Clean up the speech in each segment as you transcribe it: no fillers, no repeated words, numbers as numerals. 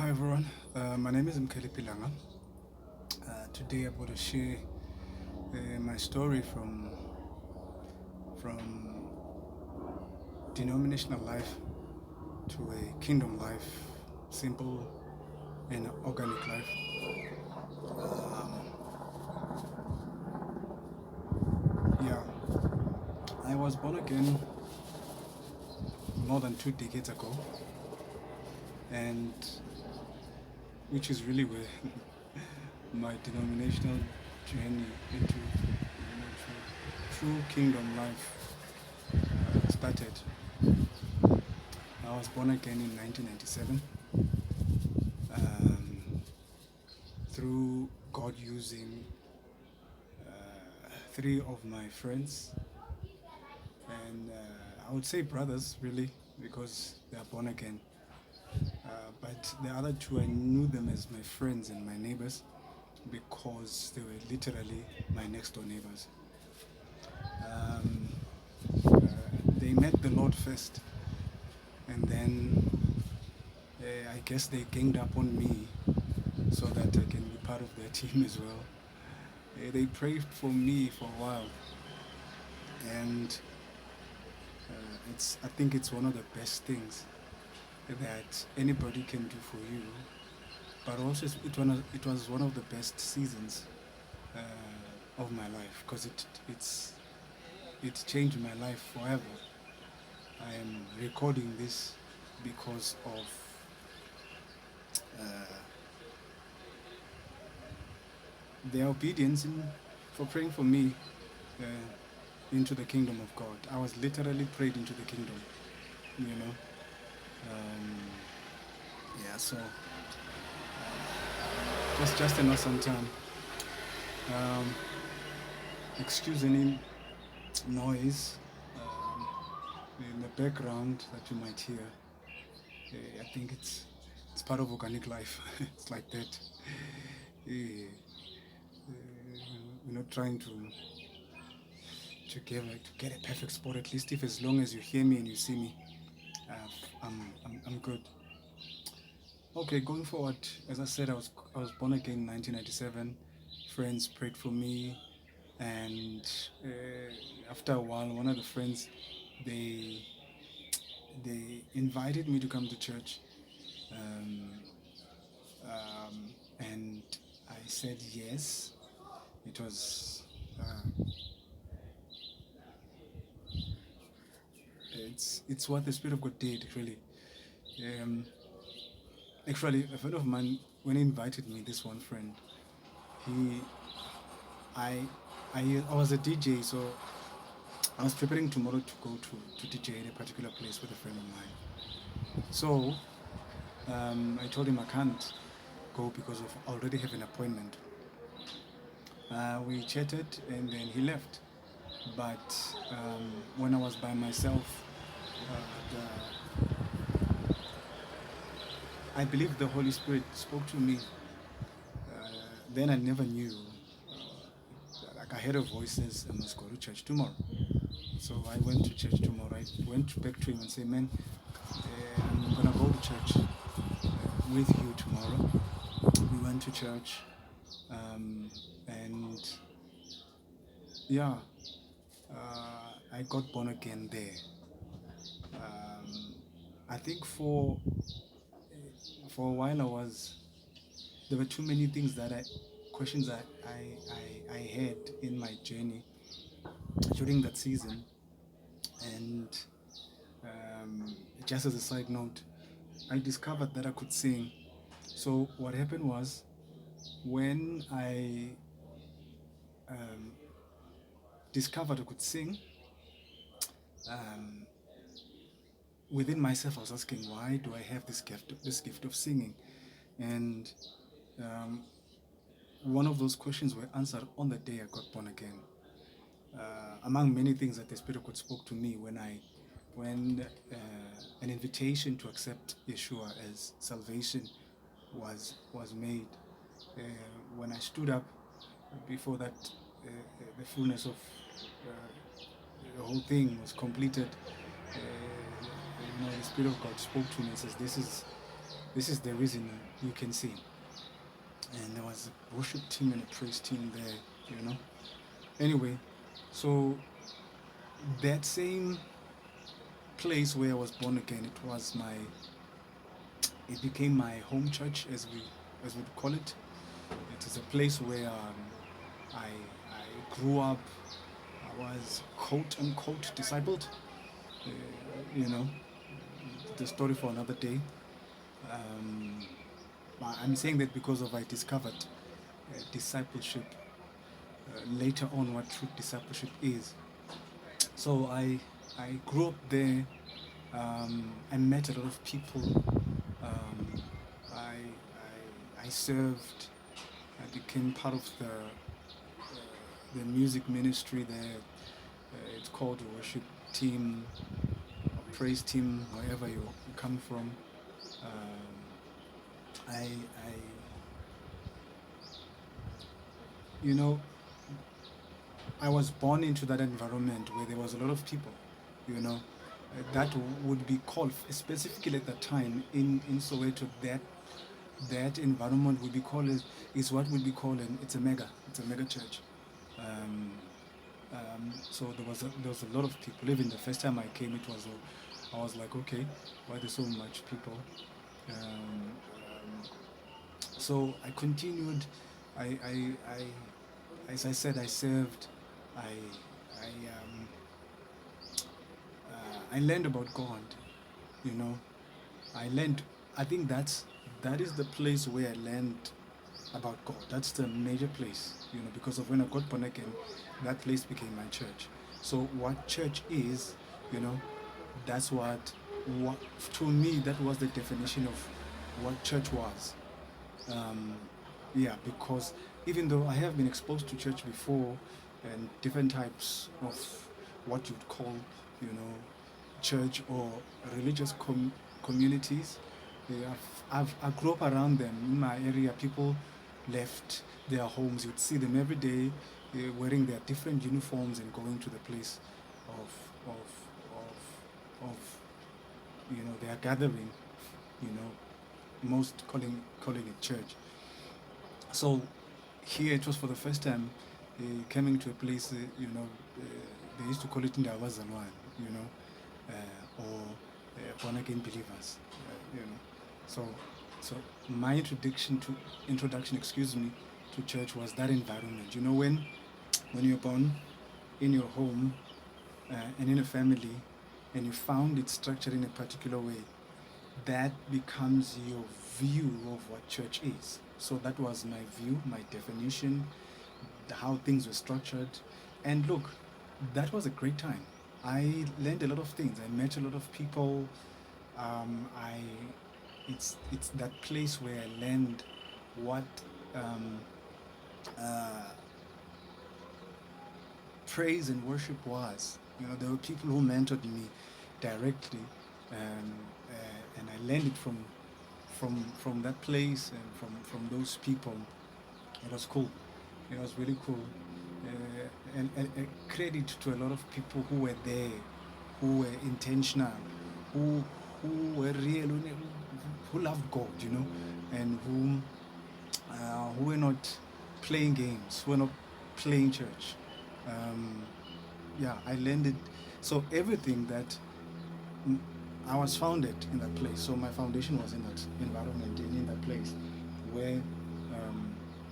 Hi everyone, my name is Pilanga. Today I'm going to share my story from denominational life to a kingdom life, simple and organic life. Yeah, I was born again more than 2 decades ago, and which is really where my denominational journey into true kingdom life started. I was born again in 1997 um, through God using three of my friends, and I would say brothers really, because they are born again. But the other two, I knew them as my friends and my neighbors because they were literally my next door neighbors. Um, they met the Lord first, and then I guess they ganged up on me so that I can be part of their team as well. They prayed for me for a while, and I think it's one of the best things that anybody can do for you. But also, it was one of the best seasons of my life because it changed my life forever. I am recording this because of their obedience for praying for me uh, into the kingdom of God. I was literally prayed into the kingdom, you know. Um, yeah, so just an awesome time. Um, excuse any noise in the background that you might hear. I think it's part of organic life. It's like that. We're not trying to get a perfect spot. At least if as long as you hear me and you see me, uh, I'm good. Okay, going forward, as I said, I was born again in 1997. Friends prayed for me, and after a while, one of the friends they they invited me to come to church, um, and I said yes. It was it's what the Spirit of God did really. Um, Actually, a friend of mine when he invited me, this one friend, he I I was a DJ, so I was preparing tomorrow to go to DJ in a particular place with a friend of mine. So I told him I can't go because of I already have an appointment. We chatted and then he left. But when I was by myself, I believe the Holy Spirit spoke to me. Then I never knew. Like I heard a voice says, I must go to church tomorrow. So I went to church tomorrow. I went back to him and said, man, I'm gonna go to church with you tomorrow. We went to church, and yeah, I got born again there. I think for a while there were too many things that questions I had in my journey during that season, and just as a side note, I discovered that I could sing. So what happened was when I discovered I could sing, within myself I was asking, why do I have this gift of singing? And one of those questions were answered on the day I got born again. Among many things that the Spirit of God spoke to me when an invitation to accept Yeshua as salvation was made. Uh, when I stood up before that, the fullness of the whole thing was completed. The Spirit of God spoke to me and says, This is the reason you can see. And there was a worship team and a praise team there, you know. Anyway, so that same place where I was born again, it became my home church, as we would call it. It is a place where I grew up. I was quote unquote discipled. Uh, you know, the story for another day. Um, I'm saying that because of I discovered discipleship later on, what true discipleship is. So I grew up there. I met a lot of people. Um, I served. I became part of the music ministry there. It's called the worship team, or praise team, wherever you come from. Um, I, you know, I was born into that environment where there was a lot of people, you know, that would be called, specifically at that time in Soweto, that environment would be called, is what would be called, it's a mega church. Um, so there was a lot of people. Even the first time I came, I was like, okay, why there's so much people? Um, so I continued. I as I said, I served. I I I learned about God. You know, I learned. I think that is the place where I learned about God. That's the major place. You know, because of when I got born again, that place became my church. So what church is, you know, that's what to me that was the definition of what church was. Um, yeah, because even though I have been exposed to church before and different types of what you'd call, you know, church or religious communities, yeah, I grew up around them in my area. People left their homes. You'd see them every day wearing their different uniforms and going to the place of, of you know, their gathering, you know, most calling it church. So here it was for the first time coming to a place, you know, they used to call it Ndawazalwan, you know, or born again believers, you know. So, so my introduction, excuse me, to church was that environment. You know, when you're born in your home and in a family, and you found it structured in a particular way, that becomes your view of what church is. So that was my view, my definition, how things were structured. And look, that was a great time. I learned a lot of things. I met a lot of people. I it's that place where I learned what um, uh, praise and worship was. You know, there were people who mentored me directly, and I learned it from that place and from those people. It was cool. It was really cool. And a credit to a lot of people who were there, who were intentional, who who were real, who loved God, you know, and who were not playing games, who were not playing church. Um, yeah, I learned it. So everything that mm, I was founded in that place. So my foundation was in that environment and in that place where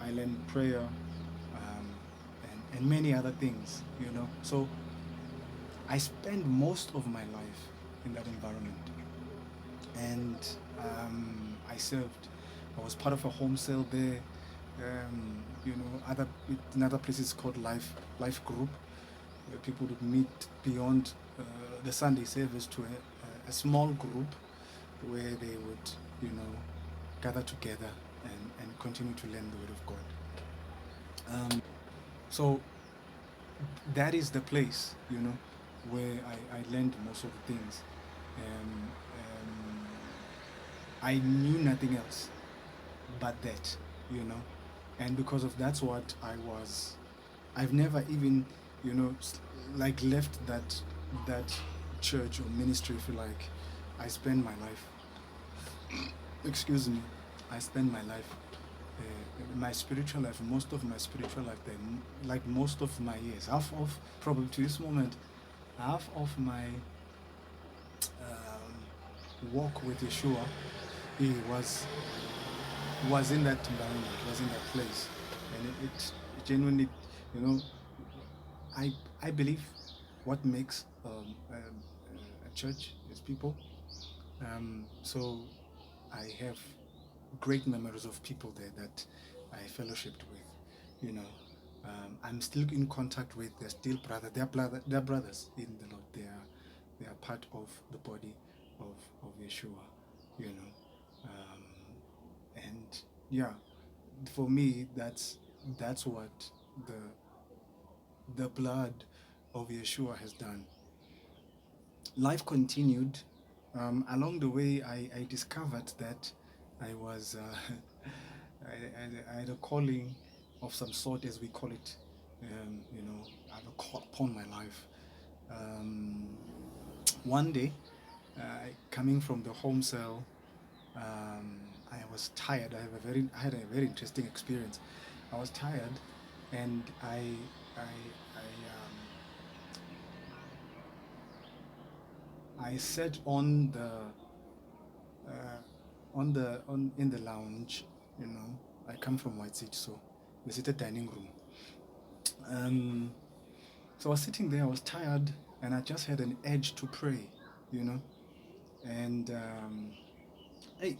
I learned prayer and many other things, you know. So I spent most of my life in that environment, and I served. I was part of a home cell there. You know, in other places called life group, where people would meet beyond the Sunday service to a small group where they would, you know, gather together and continue to learn the Word of God. So that is the place, you know, where I learned most of the things. Um, um, I knew nothing else but that, you know, and because of that's what I've never even, you know, like left that church or ministry. If you like, I spent my life excuse me, I spend my life, my spiritual life, most of my spiritual life, like most of my years, half of, probably to this moment, half of my walk with Yeshua, he was in that environment, was in that place, and it genuinely, you know, I believe what makes a church is people. So I have great memories of people there that I fellowshipped with. You know, I'm still in contact with. They're still brothers. They're brothers in the Lord. They are part of the body of Yeshua. You know, and yeah, for me, that's what the blood of Yeshua has done. Life continued. Along the way, I discovered that I was I had a calling of some sort, as we call it. You know, I have a call upon my life. One day, coming from the home cell, I was tired. I had a very interesting experience. I was tired, and I sat on in the lounge. You know, I come from White City, so we sit at dining room. So I was sitting there. I was tired, and I just had an edge to pray. You know, and hey.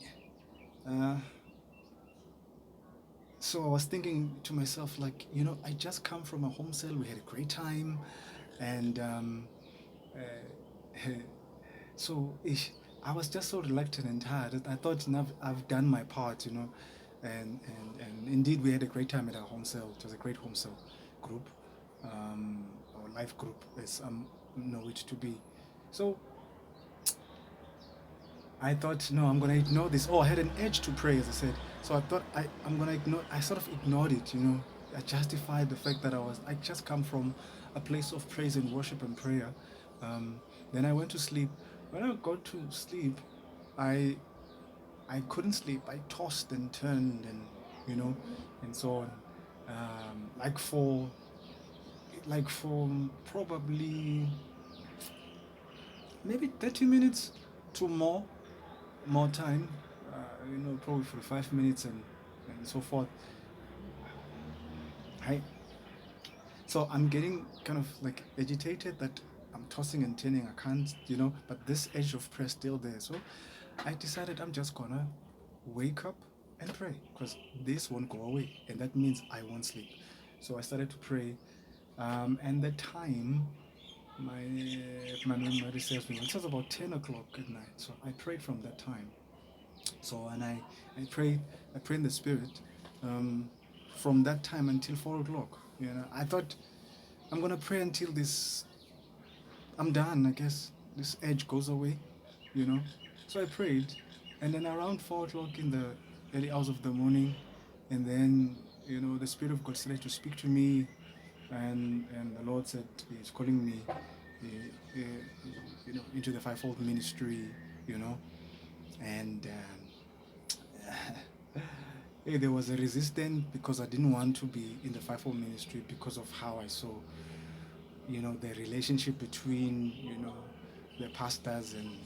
So I was thinking to myself, like, you know, I just come from a home cell. We had a great time, and so I was just so reluctant and tired. I thought, now I've done my part, you know, and indeed we had a great time at our home cell. It was a great home cell group, or life group, as some know it to be. So I thought, no, I'm going to ignore this. Oh, I had an edge to pray, as I said. So I thought I'm going to ignore. I sort of ignored it, you know. I justified the fact that I just come from a place of praise and worship and prayer. Then I went to sleep. When I got to sleep, I couldn't sleep. I tossed and turned, and you know, and so on. Like for probably maybe 30 minutes to more time, you know, probably for 5 minutes and so forth. So I'm getting kind of like agitated that I'm tossing and turning. I can't, you know, but this edge of prayer still there. So I decided I'm just gonna wake up and pray, because this won't go away, and that means I won't sleep. So I started to pray, and the time, if my memory serves me, it was about 10 o'clock at night. So I prayed from that time. So, and I prayed in the Spirit, from that time until 4 o'clock. You know, I thought I'm gonna pray until I'm done. I guess this edge goes away, you know. So I prayed, and then around 4 o'clock in the early hours of the morning, and then, you know, the Spirit of God started to speak to me, and the Lord said He's calling me, you know, into the fivefold ministry, you know, and there was a resistance, because I didn't want to be in the fivefold ministry because of how I saw, you know, the relationship between, you know, the pastors and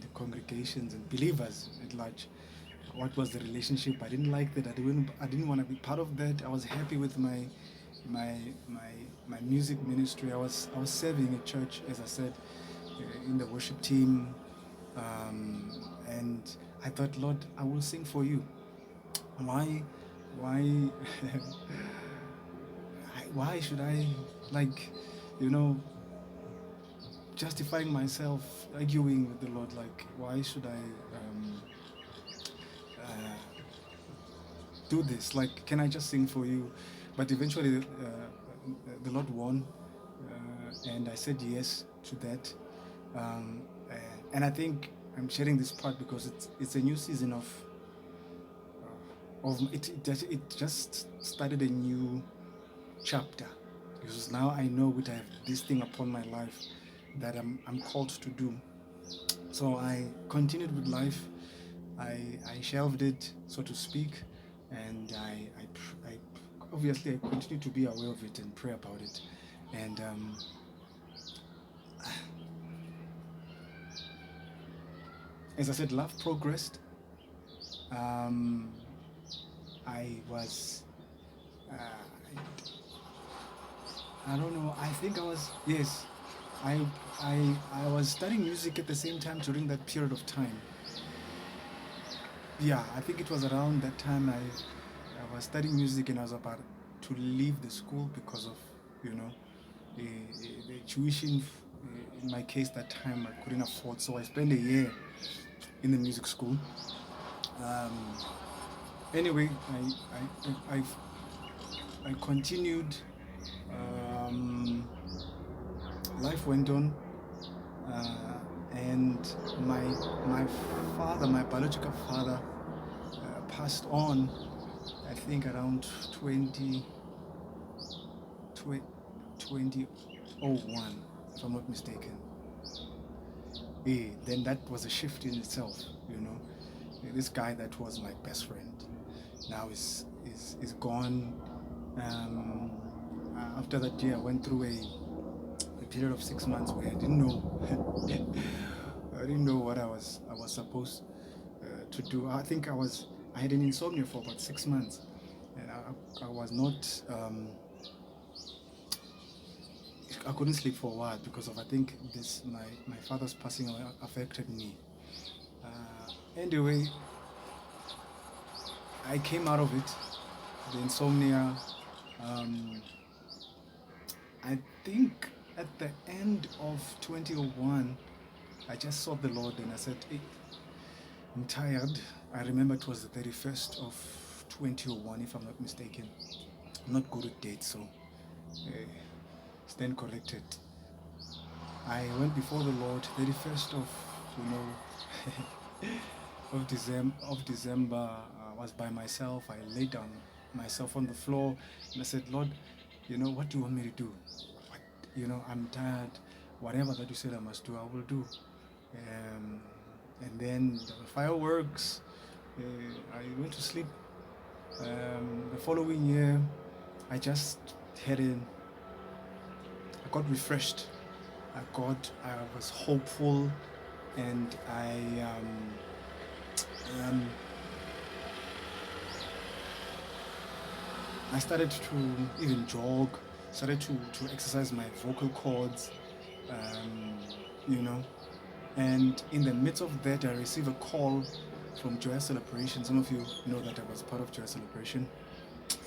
the congregations and believers at large. What was the relationship? I didn't like that. I didn't want to be part of that. I was happy with my music ministry. I was serving a church, as I said, in the worship team, and I thought, Lord, I will sing for you. Why why should I, like, you know, justifying myself, arguing with the Lord, like, why should I do this? Like, can I just sing for you? But eventually, the Lord won, and I said yes to that. And I think I'm sharing this part because it's a new season of it just started a new chapter, because now I know that I have this thing upon my life that I'm called to do. So I continued with life, I shelved it, so to speak, and I obviously I continue to be aware of it and pray about it. And as I said, life progressed. Um, I was, I don't know. I think I was, yes. I, I was studying music at the same time during that period of time. Yeah, I think it was around that time I was studying music and I was about to leave the school because of, you know, the tuition. In my case, that time I couldn't afford, so I spent a year in the music school. Um, anyway, I continued. Um, Life went on, and my father, my biological father, passed on. I think around 2001, if I'm not mistaken. Then that was a shift in itself, you know. This guy that was my best friend now is gone. Um, After that year, I went through a period of 6 months where I didn't know I didn't know what I was supposed to do. I think I had an insomnia for about 6 months, and I was not. I couldn't sleep for a while because of I think this my father's passing away affected me. Anyway, I came out of it, the insomnia. Um, I think at the end of 2001, I just saw the Lord and I said, hey, I'm tired. I remember it was the 31st of 2001, if I'm not mistaken. I'm not good at dates, so stand corrected. I went before the Lord 31st of, you know, of December. I was by myself. I laid down myself on the floor and I said, Lord, you know, what do you want me to do? What, you know, I'm tired. Whatever that you said I must do, I will do. And then there were fireworks. I went to sleep. The following year, I just had in. I got refreshed. I was hopeful, and I started to even jog, started to exercise my vocal cords, um, you know. And in the midst of that, I received a call from Joy Celebration. Some of you know that I was part of Joy Celebration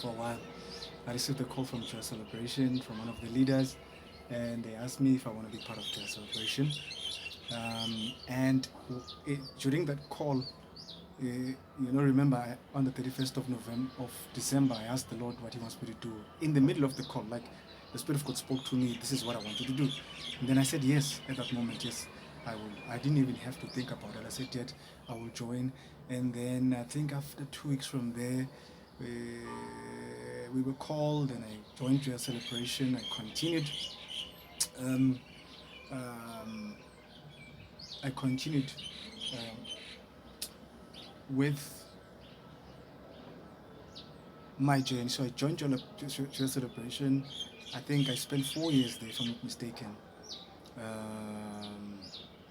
for a while. I received a call from Joy Celebration from one of the leaders, and they asked me if I want to be part of Joy Celebration. And during that call, remember on the 31st of December, I asked the Lord what He wants me to do. In the middle of the call, like the Spirit of God spoke to me, this is what I want you to do. And then I said yes at that moment, yes, I will. I didn't even have to think about it. I said, yes, I will join. And then I think after 2 weeks from there, we were called and I joined your celebration. I continued. Um, um, I continued with my journey. So I joined your celebration. I think I spent 4 years there, if I'm not mistaken. Um,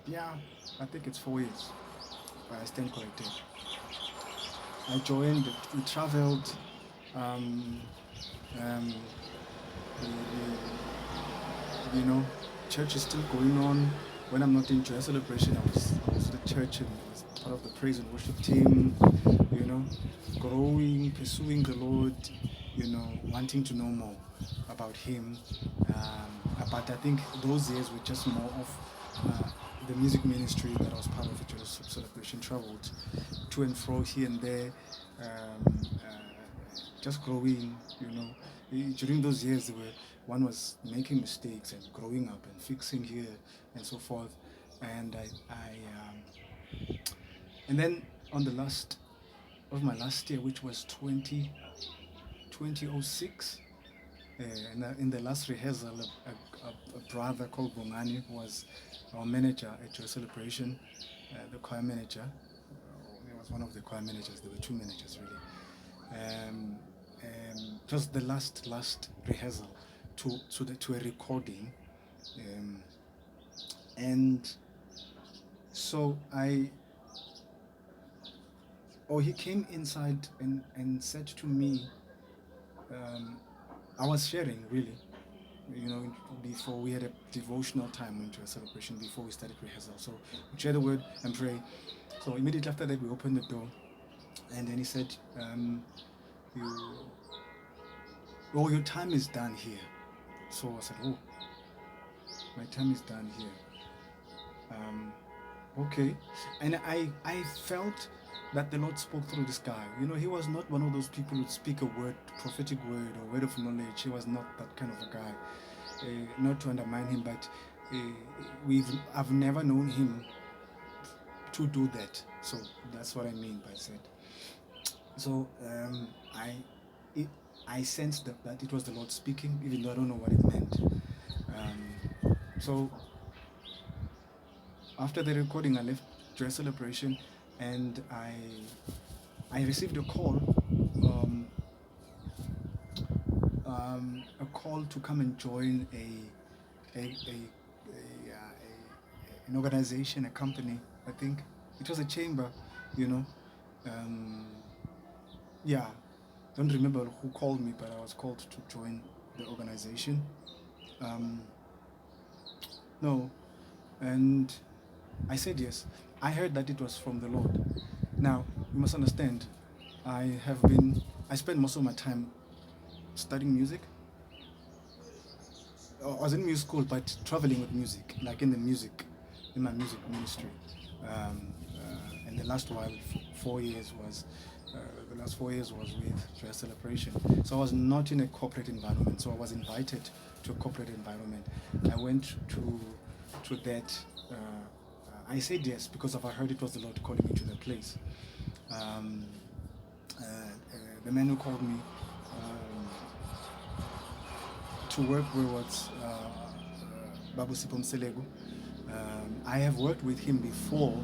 yeah, I think it's 4 years, but I stand corrected. I joined, we traveled, um, um, you know, church is still going on. When I'm not in joy celebration, I was at the church and I was part of the praise and worship team, you know, growing, pursuing the Lord, you know, wanting to know more about Him. But I think those years were just more of the music ministry that I was part of. Joy celebration traveled to and fro here and there, just growing, you know. During those years, one was making mistakes and growing up and fixing here and so forth. And and then on the last of my last year, which was 2006, in the last rehearsal, a brother called Bongani, who was our manager at Joy Celebration, the choir manager, was one of the choir managers. There were two managers really. It was the last rehearsal to a recording, and so he came inside and said to me, I was sharing really, before we had a devotional time into a celebration before we started rehearsal. So we share the word and pray. So immediately after that, we opened the door, and then he said, your time is done here. So I said, oh, my time is done here. Okay. And I felt that the Lord spoke through this guy. He was not one of those people who speak a word, prophetic word or word of knowledge. He was not that kind of a guy. Not to undermine him, but I've never known him to do that. So that's what I mean by said. So I sensed that it was the Lord speaking, even though I don't know what it meant. So after the recording, I left to a celebration, and I received a call, to come and join an organization, a company. I think it was a chamber, yeah. Don't remember who called me, but I was called to join the organization. No, and I said yes. I heard that it was from the Lord. Now, you must understand, I spent most of my time studying music. I was in music school, but traveling with music, like in my music ministry. And the last 4 years was with Joy Celebration. So I was not in a corporate environment. So I was invited to a corporate environment. I went to that. I said yes because I heard it was the Lord calling me to the place. The man who called me to work with was Babu Sipom Selegu. I have worked with him before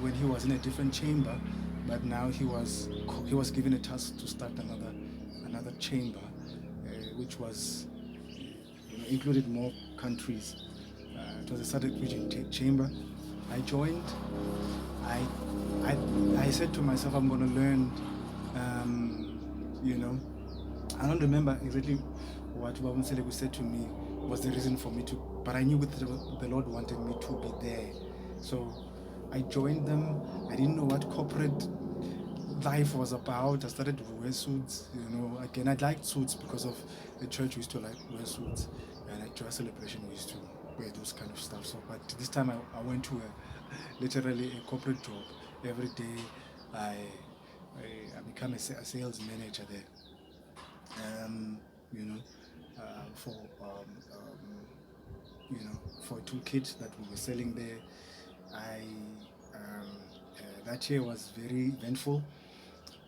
when he was in a different chamber, but now he was given a task to start another chamber, which was included more countries. It was a Southern region chamber. I joined. I said to myself, I'm going to learn. I don't remember exactly what Babu Selegu said to me was the reason for me to, but I knew the Lord wanted me to be there. So I joined them. I didn't know what corporate life was about. I started to wear suits. Again, I liked suits because of the church. We used to wear suits, and at Joy Celebration we used to wear those kind of stuff. So, but this time I went to literally a corporate job. Every day I become a sales manager there. For a toolkit that we were selling there. That year was very eventful,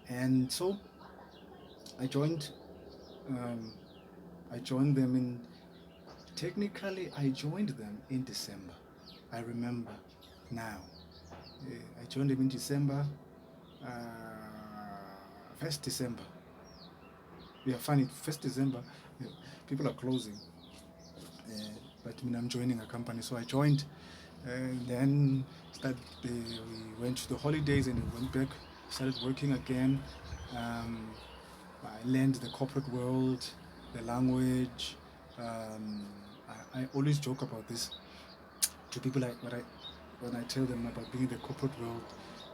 and so I joined them in. Technically, I joined them in December. I remember now. I joined them in December, 1st December. Yeah, funny, 1st December, people are closing. But I'm joining a company, so I joined. Then we went to the holidays and went back, started working again. I learned the corporate world, the language. I always joke about this to people when I tell them about being in the corporate world.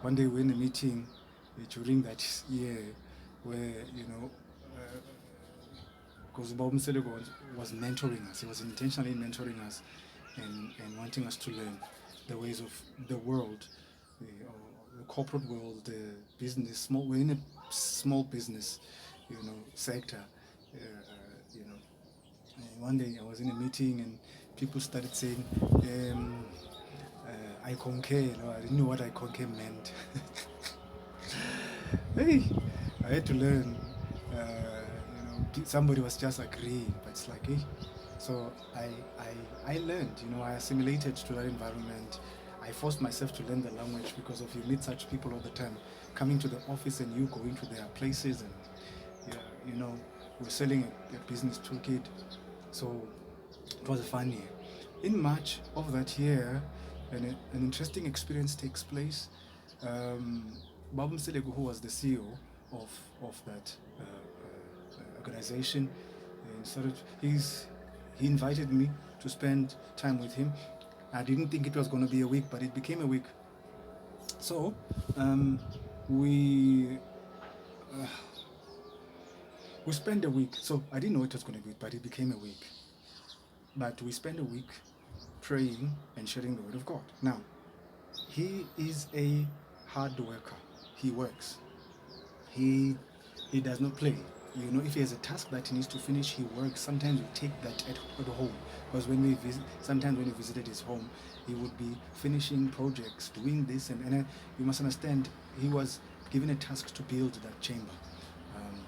One day we're in a meeting during that year where, because Bob Mselego was mentoring us. He was intentionally mentoring us and wanting us to learn the ways of the world, the corporate world, the business. We're in a small business, sector. One day I was in a meeting and people started saying, I concur. I didn't know what I concur meant. Hey, I had to learn. Somebody was just agreeing, but it's like, hey. So I learned. I assimilated to that environment. I forced myself to learn the language because of you meet such people all the time, coming to the office and you going to their places and yeah, you know, we're selling a business toolkit. So it was a fun year. In March of that year, an interesting experience takes place. Babum Selegu, who was the CEO of, of that organization, and he invited me to spend time with him. I didn't think it was going to be a week, but it became a week. So we uh, we spent a week. So I didn't know it was going to be, but it became a week. But we spent a week praying and sharing the word of God. Now, he is a hard worker. He works. He does not play. You know, if he has a task that he needs to finish, he works. Sometimes we take that at home, because when we visit, sometimes when we visited his home, he would be finishing projects, doing this, and you must understand, he was given a task to build that chamber.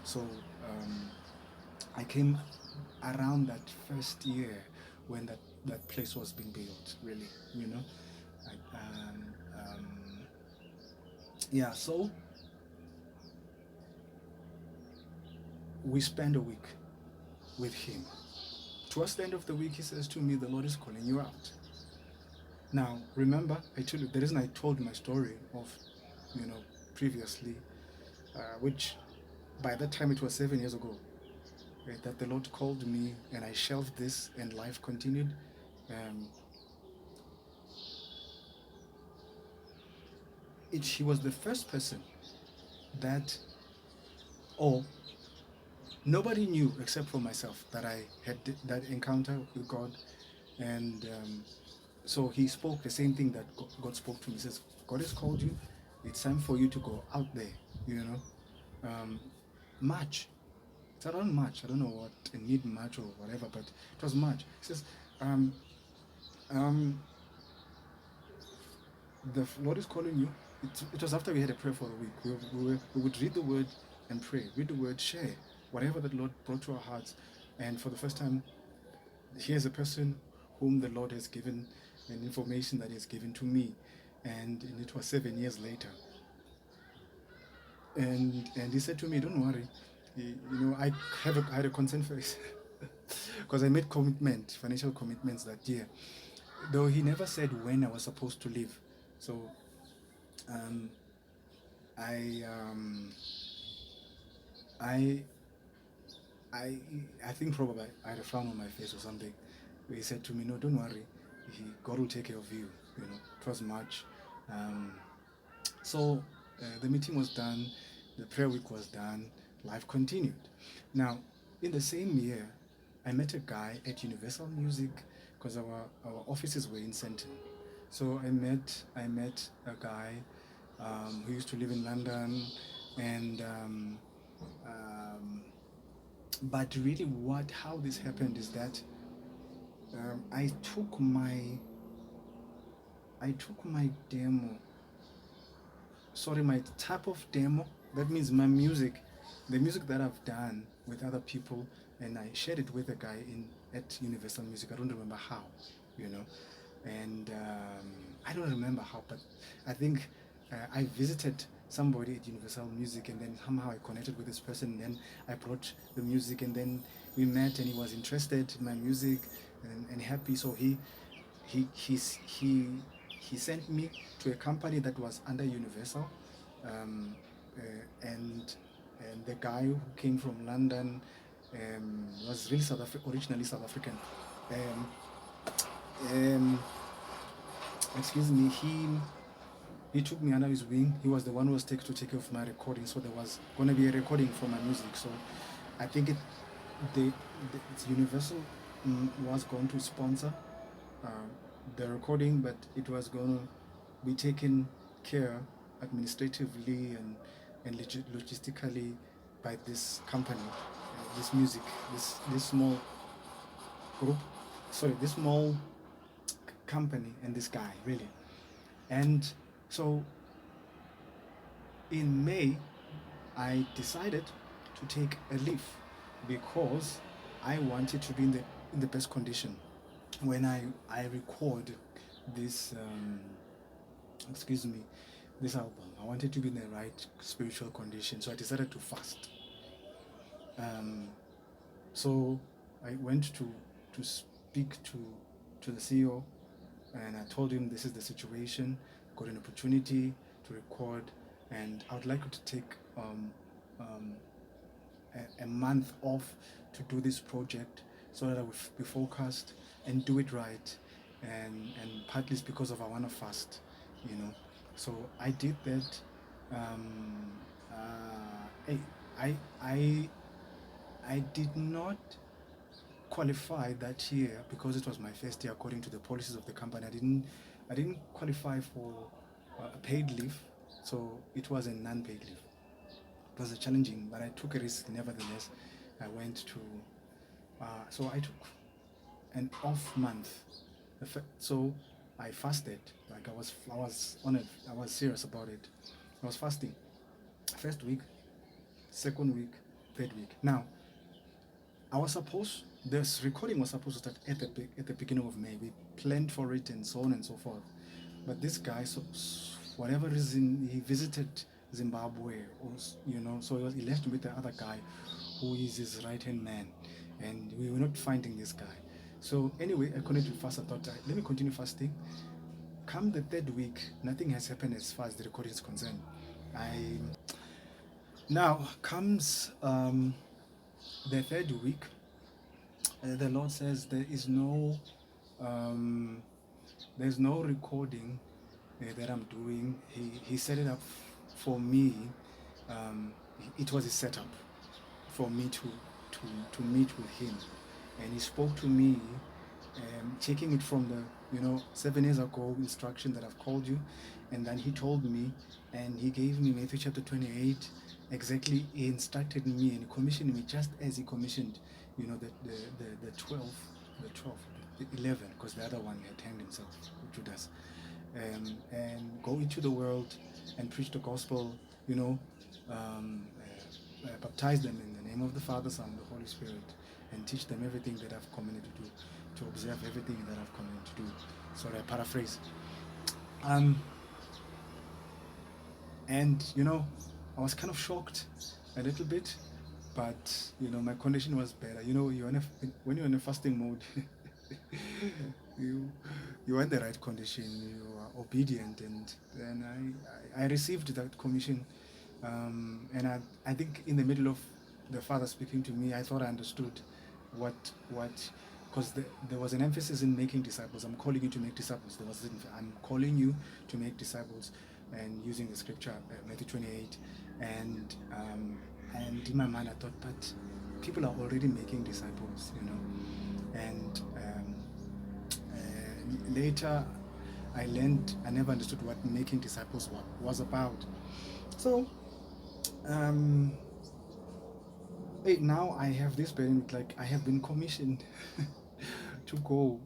So I came around that first year when that place was being built, really, you know. I, yeah, so we spent a week with him. Towards the end of the week, he says to me, the Lord is calling you out. Now, remember, I told you, the reason I told my story of, you know, previously, which by that time it was 7 years ago, right, that the Lord called me and I shelved this and life continued. He was the first person that, or nobody knew except for myself, that I had that encounter with God. And so he spoke the same thing that God spoke to me. He says, God has called you. It's time for you to go out there, you know. March. It's around March. I don't know what, in mid-March or whatever, but it was March. He says, the Lord is calling you. It was after we had a prayer for the week. We would read the word and pray. Read the word, share whatever the Lord brought to our hearts. And for the first time, here's a person whom the Lord has given an information that He has given to me. And it was 7 years later. And he said to me, don't worry. You know, I had a concerned face because I made financial commitments that year. Though he never said when I was supposed to leave. So I think probably I had a frown on my face or something. He said to me, no, don't worry. God will take care of you. You know, it was March. So the meeting was done. The prayer week was done. Life continued. Now, in the same year, I met a guy at Universal Music because our offices were in Senton. So I met a guy who used to live in London, and but really how this happened is that I took my demo, my type of demo, that means my music, the music that I've done with other people, and I shared it with a guy at Universal Music. I don't remember how, you know, and I don't remember how, but I think I visited somebody at Universal Music, and then somehow I connected with this person, and then I brought the music, and then we met, and he was interested in my music and happy. So he sent me to a company that was under Universal, and the guy who came from London was really originally South African. Excuse me, he took me under his wing. He was the one who was to take care of my recording, so there was going to be a recording for my music. So I think the Universal was going to sponsor the recording, but it was going to be taken care administratively and logistically by this company, this small group, this small company, and this guy, really. And so in May, I decided to take a leave because I wanted to be in the best condition when I record this excuse me, this album. I wanted to be in the right spiritual condition, so I decided to fast. So I went to speak to the CEO, and I told him this is the situation. Got an opportunity to record, and I would like you to take a month off to do this project, so that I would be focused and do it right. And partly it's because of I want to fast, you know. So I did that. I did not qualify that year because it was my first year according to the policies of the company. I didn't qualify for a paid leave, so it was a non-paid leave. It was a challenging, but I took a risk nevertheless. I went to so I took an off month. So I fasted. Like I was on it. I was serious about it. I was fasting. First week, second week, third week. Now, this recording was supposed to start at the beginning of May. We planned for it and so on and so forth. But this guy, so whatever reason, he visited Zimbabwe, or, you know, so he left with the other guy who is his right-hand man, and we were not finding this guy. So anyway, I continued to fast. I thought, let me continue fasting. Come the third week, nothing has happened as far as the recording is concerned. Now comes the third week. The Lord says there's no recording that I'm doing. He set it up for me. It was a setup for me to meet with him, and he spoke to me, taking it from the 7 years ago instruction that I've called you, and then he told me, and he gave me Matthew chapter 28 exactly. He instructed me and commissioned me just as he commissioned the 12, the 11, because the other one had hanged himself, Judas, and go into the world and preach the gospel, baptize them in the name of the Father, Son, and the Holy Spirit, and teach them everything that I've commanded to do, to observe everything that I've commanded to do. Sorry, I paraphrase. And I was kind of shocked a little bit, but my condition was better. When you're in a fasting mode, you are in the right condition, you are obedient, and I received that commission, and I think in the middle of the Father speaking to me, I thought I understood what because there was an emphasis in making disciples. I'm calling you to make disciples. I'm calling you to make disciples, and using the scripture Matthew 28, and in my mind I thought, but people are already making disciples, and later I learned, I never understood what making disciples was about. So now I have this burden, like I have been commissioned to go.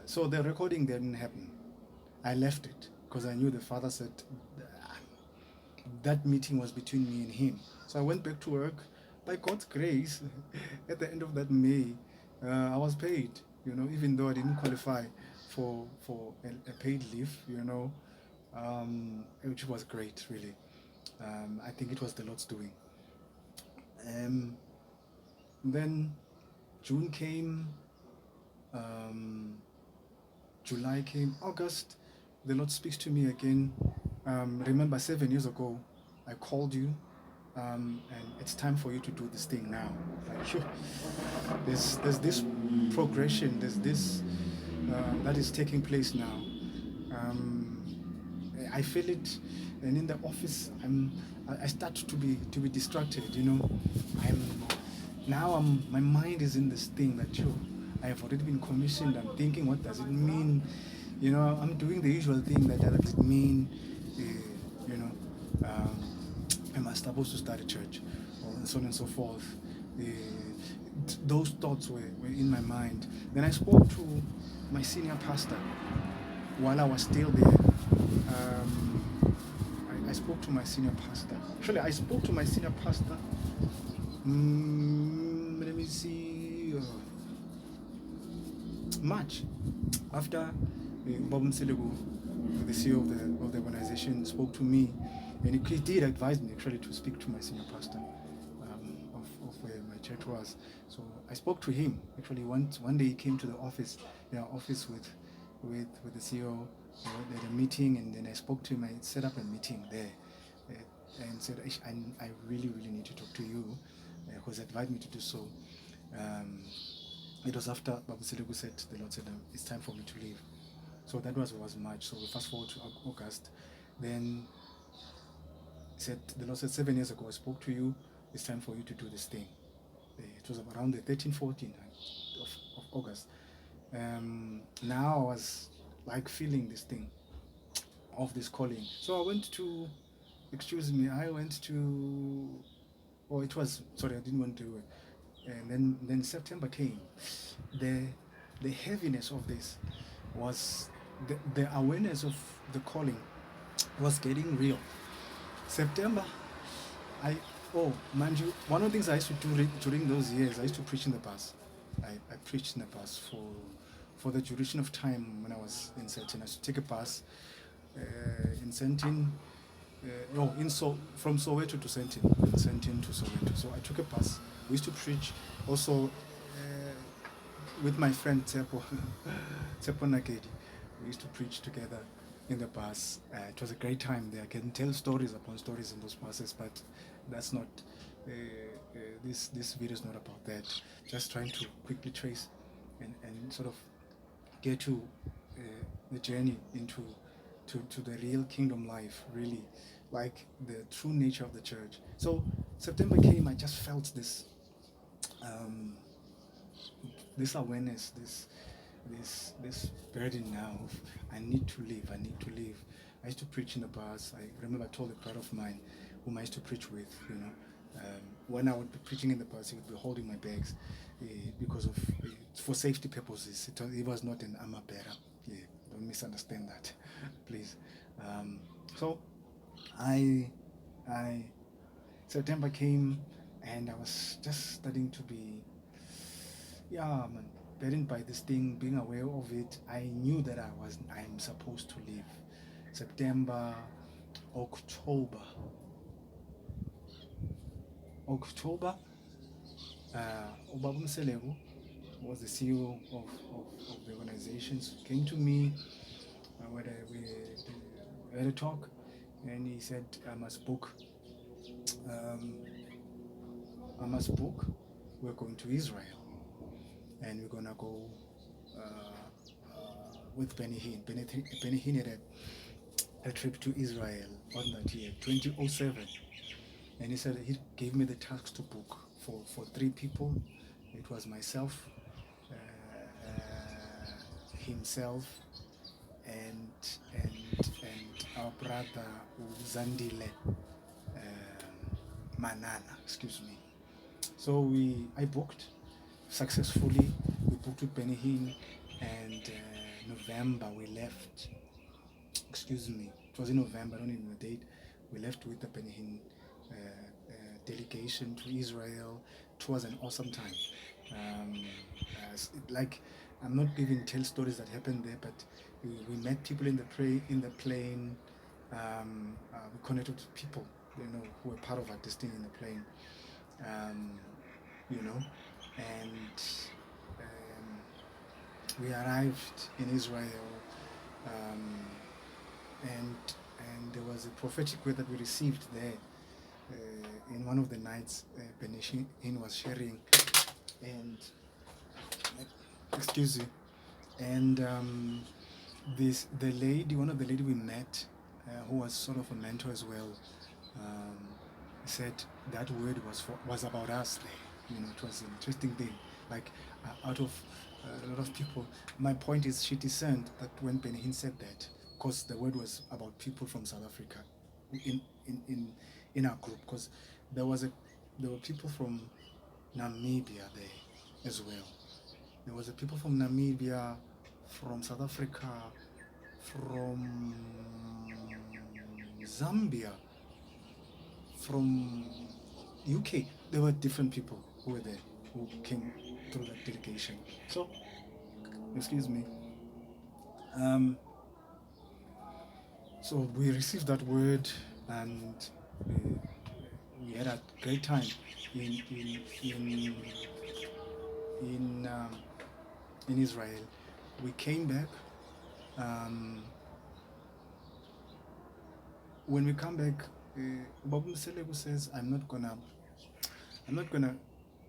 So the recording didn't happen. I left it because I knew the Father said that meeting was between me and him. So I went back to work. By God's grace, at the end of that May, I was paid, even though I didn't qualify for a paid leave, which was great, really. I think it was the Lord's doing. Then June came, July came, August, the Lord speaks to me again. Remember 7 years ago, I called you, and it's time for you to do this thing now. Like, there's this progression, there's this that is taking place now. I feel it, and in the office, I start to be distracted. My mind is in this thing that I have already been commissioned. I'm thinking, what does it mean? I'm doing the usual thing. That does it mean? Am I supposed to start a church, or so on and so forth? Those thoughts were in my mind. Then I spoke to my senior pastor while I was still there. I spoke to my senior pastor. Actually, I spoke to my senior pastor. Let me see. March, after Bob Mseleku, the CEO of the organization, spoke to me, and he did advise me actually to speak to my senior pastor of where my church was. So I spoke to him. Actually, one day he came to the office, office with the CEO. They had a meeting, and then I spoke to him. I set up a meeting there, and said, I really need to talk to you, because he advised me to do so. It was after Babu Seleku said, the Lord said, it's time for me to leave. So that was March. So we fast forward to August. Then said, the Lord said, 7 years ago I spoke to you, it's time for you to do this thing. It was around the 13, 14 of August. Now I was like feeling this thing of this calling. So I went to, sorry, I didn't want to do it. And then September came. The heaviness of this was the awareness of the calling was getting real. September, mind you, one of the things I used to do during those years, I used to preach in the bus. I preached in the bus for the duration of time when I was in Sentin. I used to take a bus in Sentin, from Soweto to Sentin, Sentin to Soweto. So I took a bus. We used to preach also with my friend Tsepo Nakedi. We used to preach together in the bus. It was a great time there. I can tell stories upon stories in those buses, but that's not, this video is not about that. Just trying to quickly trace and sort of get to the journey into the real kingdom life, really, like the true nature of the church. So September came, I just felt this this awareness, this burden now of I need to live. I used to preach in the bus. I remember I told a brother of mine whom I used to preach with, when I would be preaching in the bus, he would be holding my bags because of for safety purposes. He was not an armor bearer. Don't misunderstand that, please. So September came, and I was just starting to be burdened by this thing, being aware of it. I knew that I'm supposed to leave. September, October, Ubaba Mseleku was the CEO of the organizations, came to me, we had a talk, and he said, I must book. We're going to Israel, and we're going to go with Benny Hinn. Benny Hinn had a trip to Israel on that year, 2007. And he said he gave me the task to book for 3 people. It was myself, himself, and our brother Zandile Manana, excuse me. So I booked successfully. We booked with Benny Hinn, and November we left. Excuse me, it was in November, I don't even know the date. We left with the Benny Hinn delegation to Israel. It was an awesome time. I'm not giving tell stories that happened there, but we met people in the plane. We connected with people, who were part of our destiny in the plane. And we arrived in Israel, and there was a prophetic word that we received there. In one of the nights, Benny Hinn was sharing, and excuse me, and one of the lady we met, who was sort of a mentor as well, said that word was about us there. It was an interesting thing. Like out of a lot of people, my point is she discerned that when Benny Hinn said that, because the word was about people from South Africa in our group, because there were people from Namibia there as well. There was a people from Namibia, from South Africa, from Zambia, from UK. There were different people who were there, who came through that delegation. So, excuse me. Um, so we received that word, and we had a great time in in in in um, in Israel. We came back. Um, when we come back, Babu Selegu says, I'm not gonna,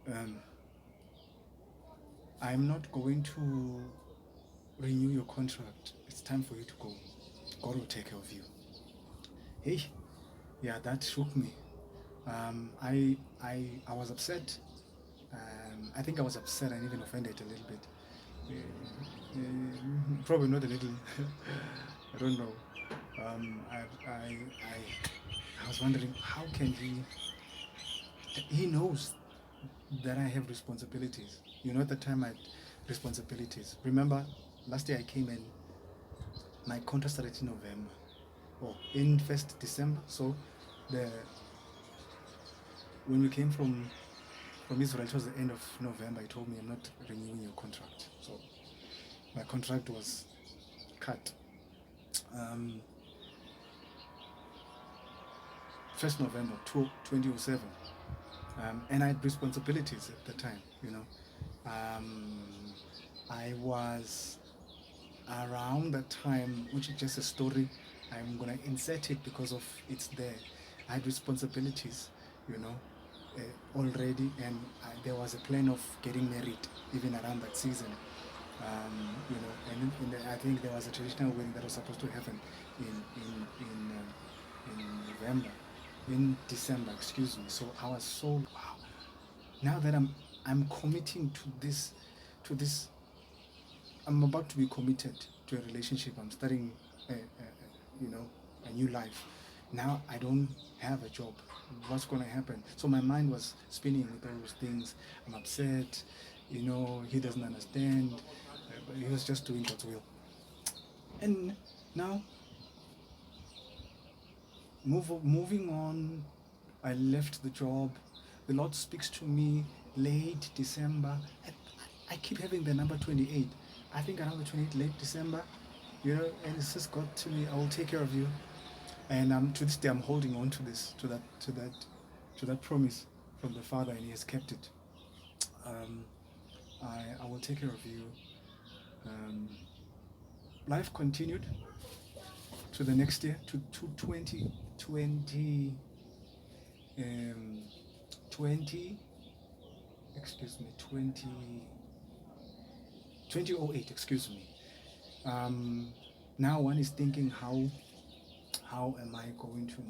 um, I'm not going to renew your contract. It's time for you to go. God will take care of you. Hey, yeah, that shook me. I was upset. I think I was upset and even offended a little bit. Probably not a little. I don't know. I was wondering how can he? He knows that I have responsibilities. You know, at the time I had responsibilities. Remember, last year I came and my contract started in November, or in 1st December. So, the when we came from Israel, it was the end of November. He told me, I'm not renewing your contract. So my contract was cut. 1st November 2007. And I had responsibilities at the time, you know. I was around that time, which is just a story. I'm gonna insert it because of it's there. I had responsibilities, you know, already, and there was a plan of getting married even around that season. You know, and I think there was a traditional wedding that was supposed to happen in November, in December, excuse me. So I was so wow. Now that I'm committing to this, I'm about to be committed to a relationship. I'm starting, you know, a new life. Now I don't have a job. What's going to happen? So my mind was spinning with all those things. I'm upset. You know, he doesn't understand. But he was just doing God's will. And now, moving on, I left the job. The Lord speaks to me late December. I keep having the number 28. I think around the 28, late December, you know, and it says, God to me, I will take care of you. And to this day, I'm holding on to that promise from the Father, and He has kept it. I will take care of you. Life continued to the next year, to 2020, 20, excuse me, 2008, excuse me. Now one is thinking, how am I going to,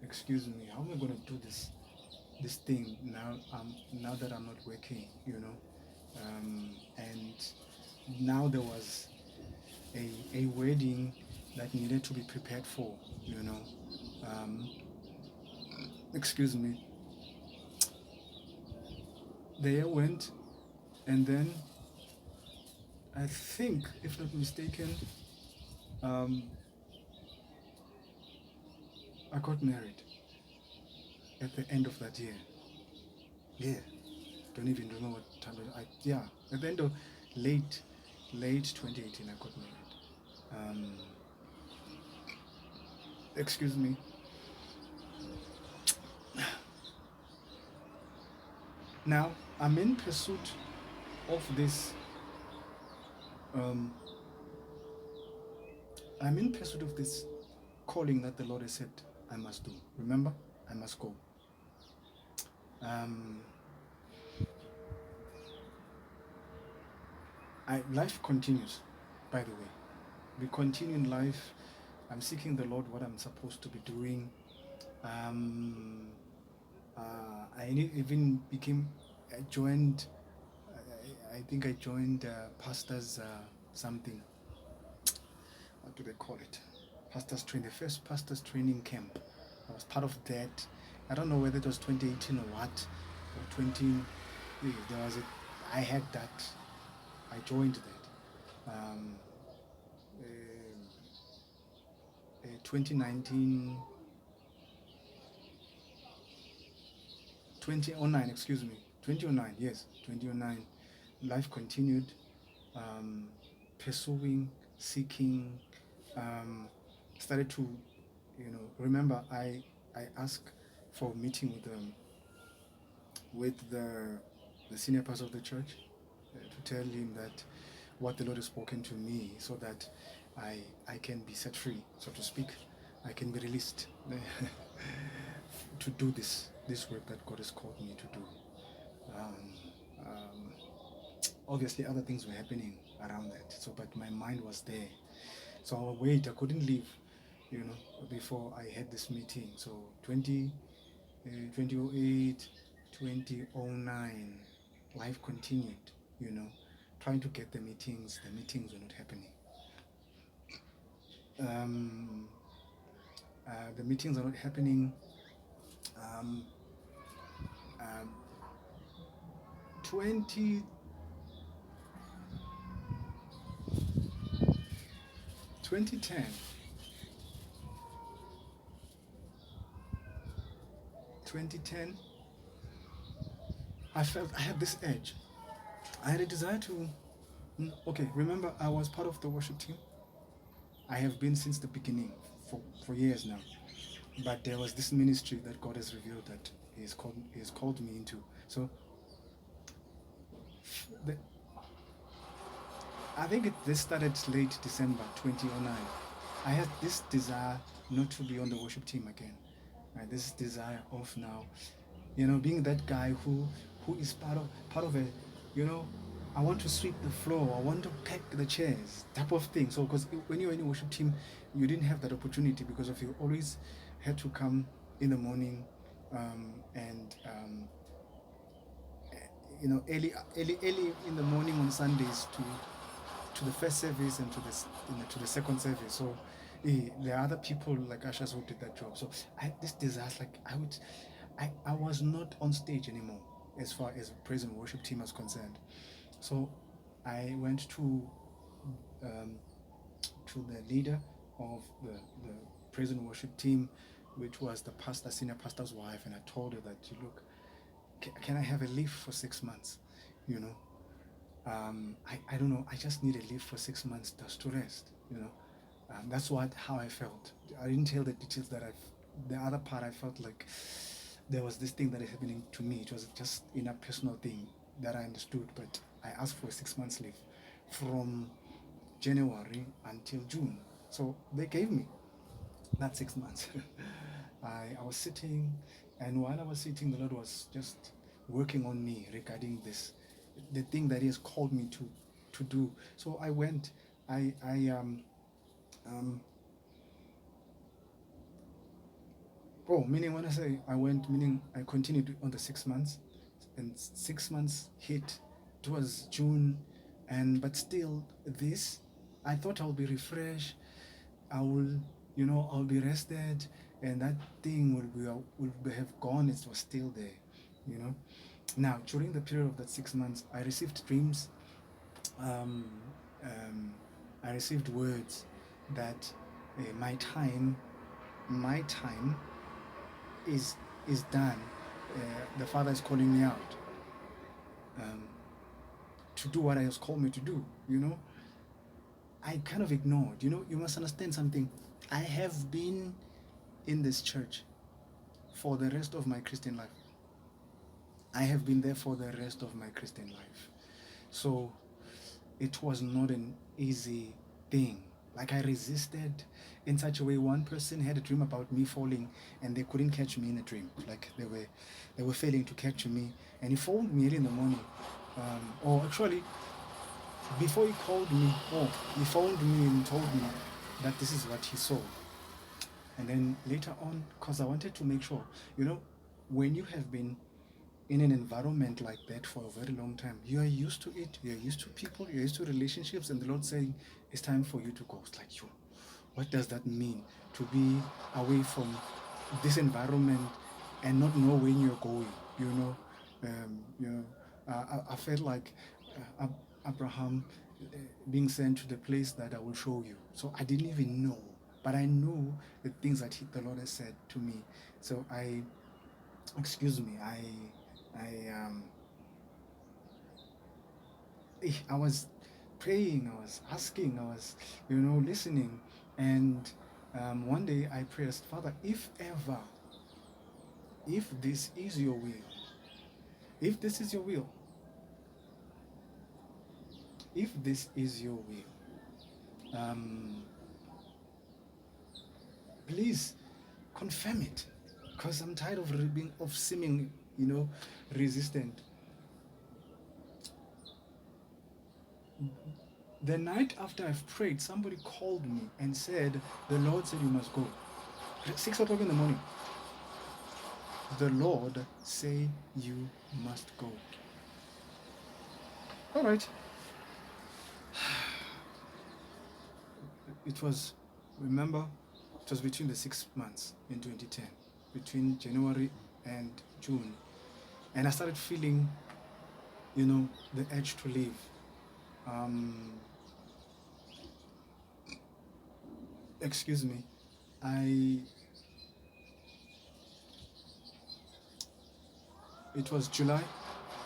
excuse me, how am I going to do this thing now that I'm not working, you know? And now there was a wedding that needed to be prepared for, you know. Excuse me. The year went, and then I think, if not mistaken, I got married at the end of that year. Yeah, don't even remember what time. Yeah, at the end of late 2018, I got married. Excuse me. Now I'm in pursuit of this. I'm in pursuit of this calling that the Lord has said I must do. Remember, I must go. Life continues, by the way. We continue in life. I'm seeking the Lord what I'm supposed to be doing. I even joined, I think I joined pastors something. What do they call it? Pastors training, the first pastors training camp. I was part of that. I don't know whether it was 2018 or what, or 20. There was I had that. I joined that. 2019, 2009, excuse me, 2009, yes, 2009. Life continued. pursuing, seeking, started to, remember I asked for a meeting with the senior pastor of the church, to tell him that what the Lord has spoken to me, so that I can be set free, so to speak. I can be released to do this work that God has called me to do. Obviously, other things were happening around that. So, but my mind was there. So I wait. I couldn't leave, before I had this meeting. So 2008, 2009, life continued. Trying to get the meetings. The meetings were not happening. The meetings are not happening. 2010, 2010, I felt I had this edge. I had a desire to, okay, remember I was part of the worship team. I have been since the beginning for years now. But there was this ministry that God has revealed that He has called me into. So I think this started late December 2009. I had this desire not to be on the worship team again. Right? This desire of now, being that guy who is part of a, I want to sweep the floor, I want to pack the chairs, type of thing. So because when you're in a worship team, you didn't have that opportunity because of you always had to come in the morning, and early in the morning on Sundays to the first service and to the second service. So there are other people like ushers who did that job. So I had this desire, like I was not on stage anymore as far as praise and worship team was concerned. So I went to the leader of the praise and worship team, which was the senior pastor's wife, and I told her that, look, can I have a leave for 6 months? I don't know, I just need a leave for 6 months just to rest. That's how I felt. I didn't tell the details the other part. I felt like there was this thing that is happening to me. It was just in a personal thing that I understood, but I asked for a 6 months leave from January until June. So they gave me that 6 months. I was sitting, and while I was sitting, the Lord was just working on me regarding the thing that He has called me to do. So I went. Meaning when I say I went, meaning I continued on the 6 months, and 6 months hit towards June, but still I thought I'll be refreshed, I'll be rested, and that thing will have gone. It was still there, Now, during the period of that 6 months, I received dreams. I received words that my time is done. The Father is calling me out to do what He has called me to do. I kind of ignored. You must understand something. I have been in this church for the rest of my Christian life. I have been there for the rest of my Christian life. So it was not an easy thing. Like, I resisted in such a way. One person had a dream about me falling, and they couldn't catch me in a dream. Like, they were failing to catch me, and he phoned me early in the morning. Or actually, before he called me, he phoned me and told me that this is what he saw. And then later on, because I wanted to make sure, when you have been in an environment like that for a very long time, you are used to it, you're used to people, you're used to relationships, and the Lord saying, it's time for you to go. It's like, what does that mean? To be away from this environment and not know when you're going, I felt like Abraham being sent to the place that I will show you. So I didn't even know, but I knew the things that the Lord has said to me. So I praying, I was asking, I was, listening. And one day I prayed, Father, if this is your will, if this is your will, if this is your will, please confirm it, because I'm tired of seeming, resistant. The night after I've prayed, somebody called me and said, the Lord said you must go. 6 o'clock in the morning. The Lord say you must go. All right. It was between the 6 months in 2010, between January and June. And I started feeling, the urge to leave. Excuse me. It was July.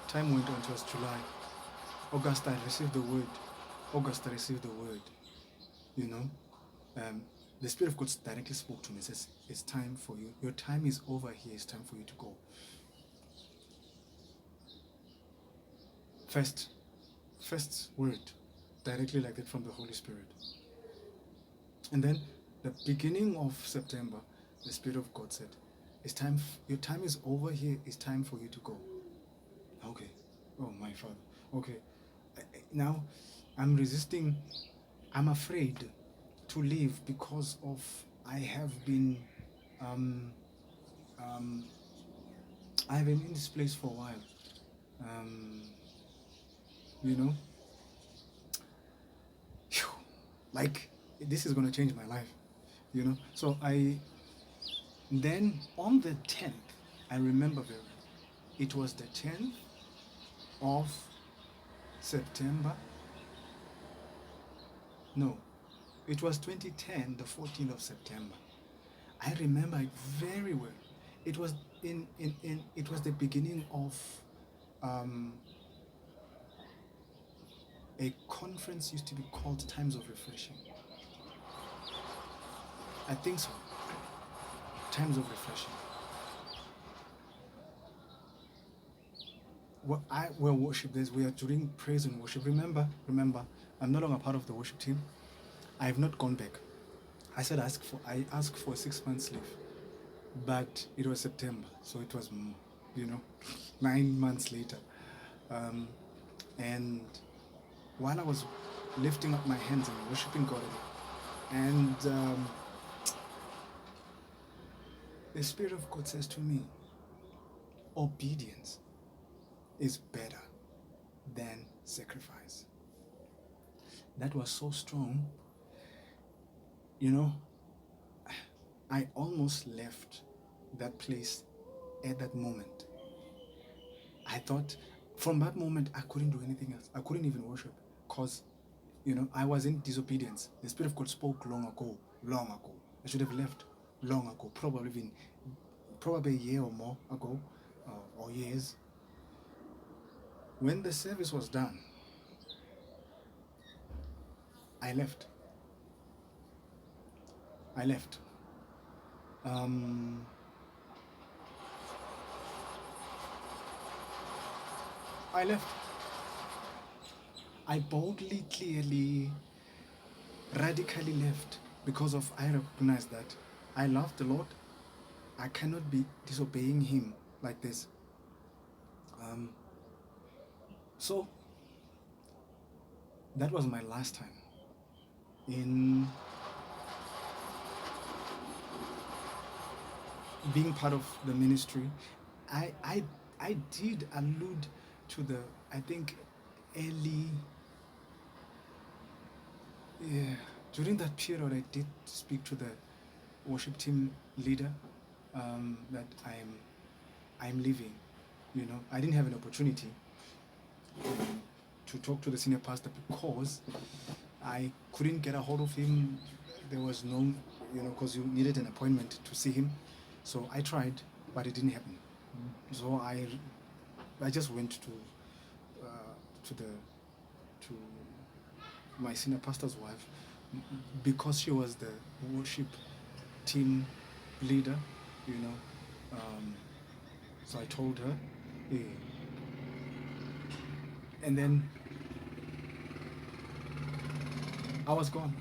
Time went on. It was July. August, I received the word. The Spirit of God directly spoke to me and says, it's time for you. Your time is over here. It's time for you to go. First word, directly like that from the Holy Spirit. And then the beginning of September, the Spirit of God said, it's time, your time is over here. It's time for you to go. Okay. Oh, my Father. Okay. Now, I'm resisting. I'm afraid to leave because of I have been in this place for a while. Like this is going to change my life, So then on the 10th, I remember very well. It was the 10th of September. No, it was 2010, the 14th of September. I remember it very well. It was it was the beginning of a conference used to be called Times of Refreshing. I think so. Times of Refreshing. We're worship days. We are doing praise and worship. Remember, I'm no longer part of the worship team. I have not gone back. I said I asked for 6 months leave, but it was September, so it was 9 months later. And while I was lifting up my hands and worshiping God, and the Spirit of God says to me, obedience is better than sacrifice. That was so strong. I almost left that place at that moment. I thought from that moment I couldn't do anything else. I couldn't even worship because, I was in disobedience. The Spirit of God spoke long ago. I should have left long ago, probably a year or more ago, or years. When the service was done, I left. I left. I boldly, clearly, radically left because I recognized that I love the Lord. I cannot be disobeying Him like this. So that was my last time in being part of the ministry. I did allude to the, I think, early, during that period I did speak to the worship team leader that I'm leaving. I didn't have an opportunity to talk to the senior pastor because I couldn't get a hold of him. There was no, because you needed an appointment to see him. So I tried, but it didn't happen. So I just went to my senior pastor's wife, because she was the worship team leader, you know. So I told her, hey. And then I was gone,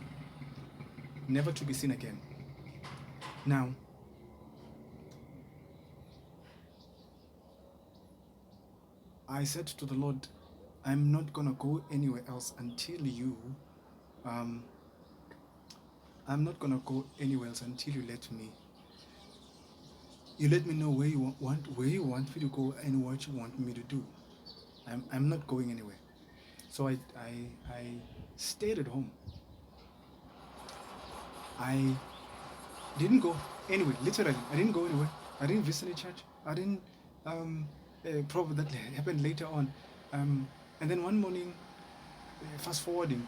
never to be seen again. Now, I said to the Lord, I'm not gonna go anywhere else until you, I'm not gonna go anywhere else until you let me know where you want me to go and what you want me to do. I'm not going anywhere. So I stayed at home. I didn't go anywhere. Literally, I didn't go anywhere. I didn't visit any church. I didn't. Probably that happened later on. And then one morning, fast forwarding,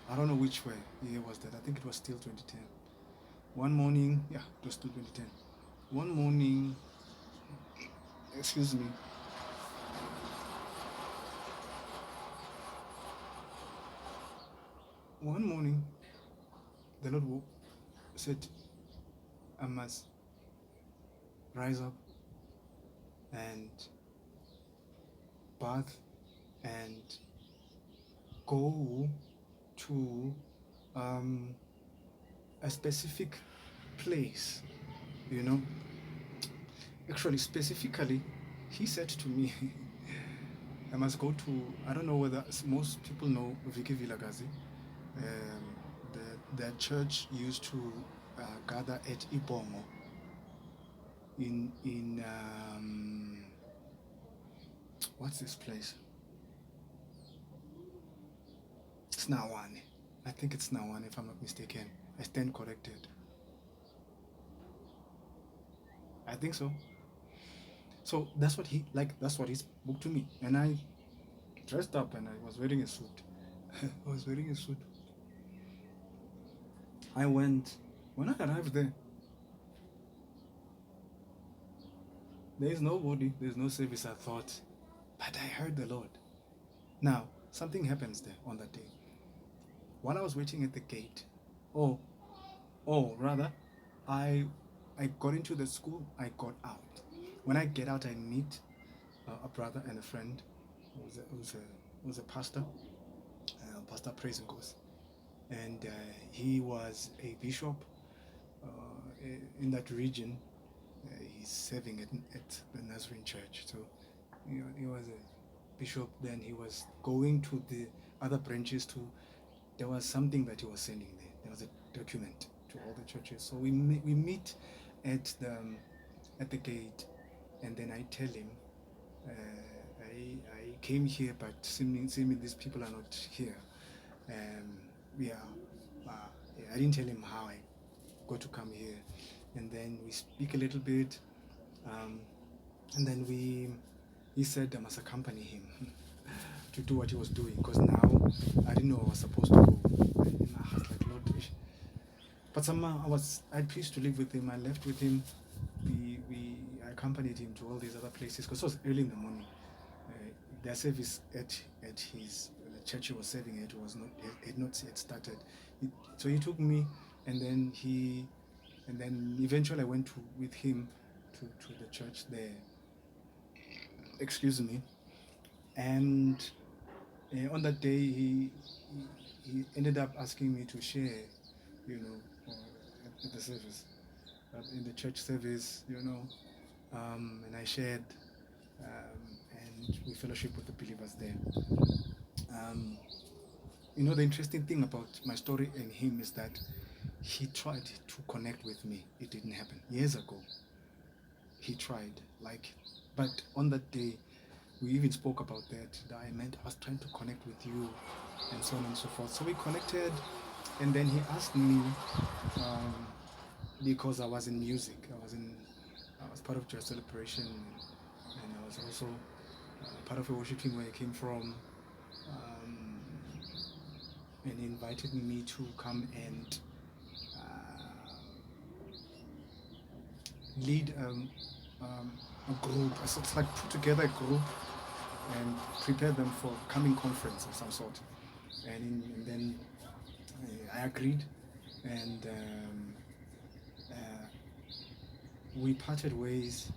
I don't know which year was that. I think it was still 2010. One morning, yeah, it was still 2010. One morning, excuse me. One morning, the Lord said, I must rise up and bath and go to a specific place, you know. Actually, specifically, he said to me, I must go to, I don't know whether most people know Vicky Vilagazi. The church used to gather at Ibongo in what's this place? Snawane. I think it's Snawane, if I'm not mistaken. I stand corrected. I think so. So that's what he spoke to me, and I dressed up and I was wearing a suit. I went. When I arrived there, there is nobody, there's no service, I thought, but I heard the Lord. Now, something happens there on that day. While I was waiting at the gate, or rather, I got into the school, I got out. When I get out, I meet a brother and a friend who was a pastor, Pastor Praise and Goes. And he was a bishop in that region. He's serving at the Nazarene Church. So he was a bishop. Then he was going to the other branches to. There was something that he was sending there. There was a document to all the churches. So we meet at the gate, and then I tell him, I came here, but seeming these people are not here. I didn't tell him how I got to come here, and then we speak a little bit, and then he said I must accompany him to do what he was doing, because now I didn't know I was supposed to go. And I was like, Lord, but somehow I pleased to live with him. I left with him. I accompanied him to all these other places, because it was early in the morning. Their service at the church he was serving at had not yet started. So he took me, and then eventually I went with him to the church there. Excuse me. And on that day, he ended up asking me to share, at the service, in the church service, and I shared, and we fellowship with the believers there. The interesting thing about my story and him is that he tried to connect with me. It didn't happen. Years ago, he tried, but on that day, we even spoke about that I was trying to connect with you, and so on and so forth. So we connected, and then he asked me, because I was in music, I was part of Joy Celebration, and I was also part of a worship team where I came from, and he invited me to come and lead a group. So it's like put together a group and prepare them for coming conference of some sort. And then I agreed, and we parted ways,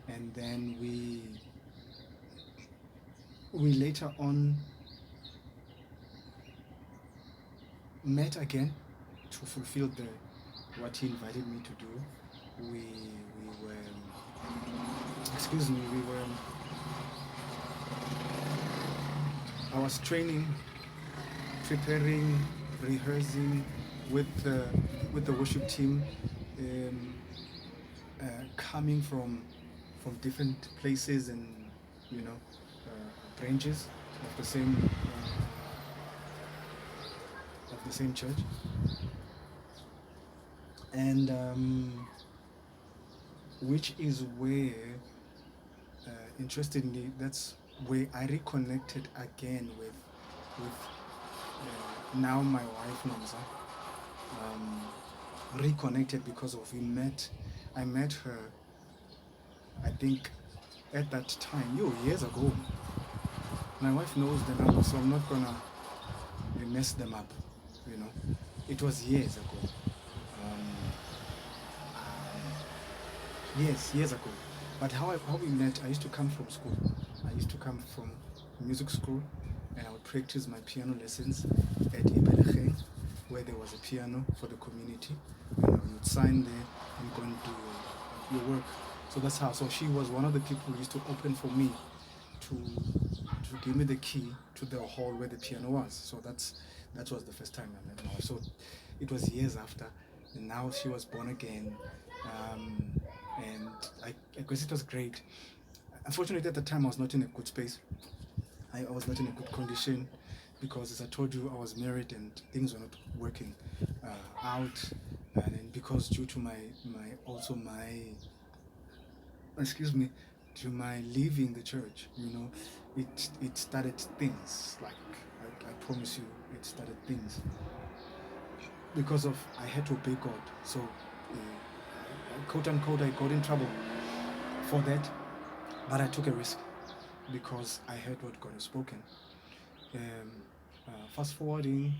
and then we later on met again to fulfill the what he invited me to do. We were excuse me, we were I was training, preparing, rehearsing with the worship team, um, coming from different places and branches of the same church, and which is where, interestingly, that's where I reconnected again with now my wife Nomza. Reconnected because of I met her, I think, at that time, years ago. My wife knows the numbers, so I'm not gonna mess them up. It was years ago. Yes, years ago. But how we met, I used to come from school. I used to come from music school, and I would practice my piano lessons at Ibelecheng, where there was a piano for the community. You would sign there and go and do your work. So that's how. So she was one of the people who used to open for me to give me the key to the hall where the piano was. So that was the first time I met her. So it was years after, and now she was born again, and I guess it was great. Unfortunately, at the time I was not in a good space. I was not in a good condition because, as I told you, I was married and things were not working out, and then because due to my excuse me, to my leaving the church, it started things. Like I promise you, it started things because of I had to obey God. So, quote unquote, I got in trouble for that, but I took a risk because I heard what God has spoken. Fast forwarding,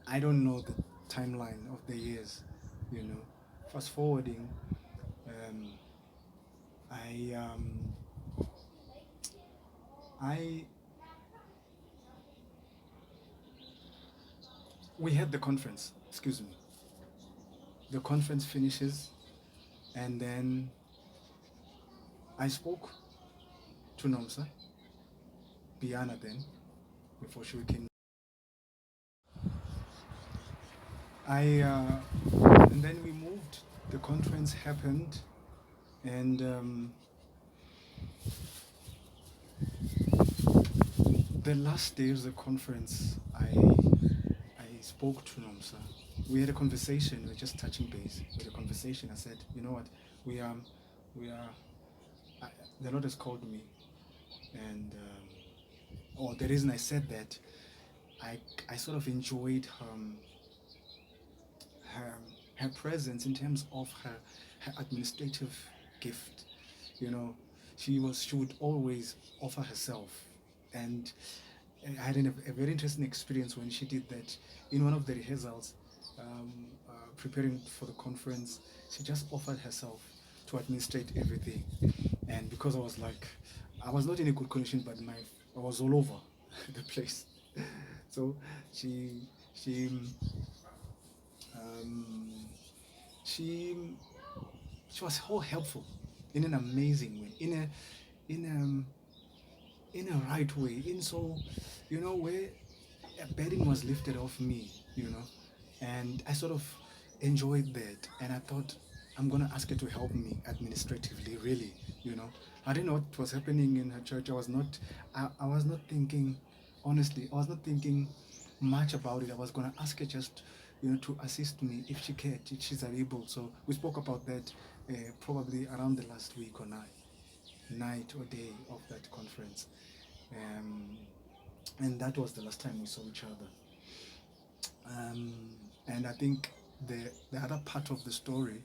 I don't know the timeline of the years, Fast forwarding, we had the conference. Excuse me. The conference finishes, and then I spoke to Nomsa, Biana then, before she came. And then we moved. The conference happened, and the last day of the conference, I spoke to Nomsa. We had a conversation. We were just touching base. We had a conversation. I said, you know what, the Lord has called me, and the reason I said that, I sort of enjoyed her presence in terms of her administrative gift. She would always offer herself, and I had a very interesting experience when she did that in one of the rehearsals, preparing for the conference. She just offered herself to administrate everything, and because I was not in a good condition, but I was all over the place. So she was so helpful in an amazing way, in a right way, where a burden was lifted off me, and I sort of enjoyed that, and I thought, I'm gonna ask her to help me administratively, really. I didn't know what was happening in her church. I was not thinking, honestly, I was not thinking much about it. I was gonna ask her just to assist me if she cared, if she's able. So we spoke about that probably around the last week or night or day of that conference, and that was the last time we saw each other. And I think the other part of the story,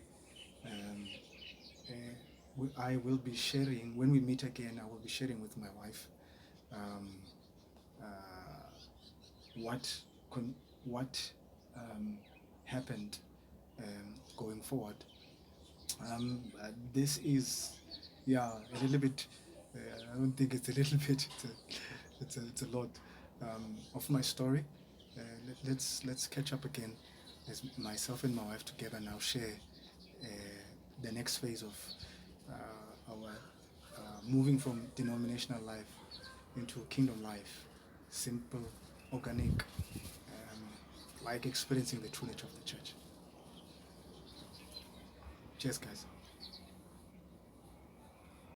I will be sharing, when we meet again, I will be sharing with my wife um, uh, what what happened going forward. This is, yeah, a little bit. I don't think it's a little bit. It's a lot of my story. Let's catch up again, as myself and my wife together now share uh, the next phase of our moving from denominational life into kingdom life, simple, organic, like experiencing the true nature of the church. Cheers, guys.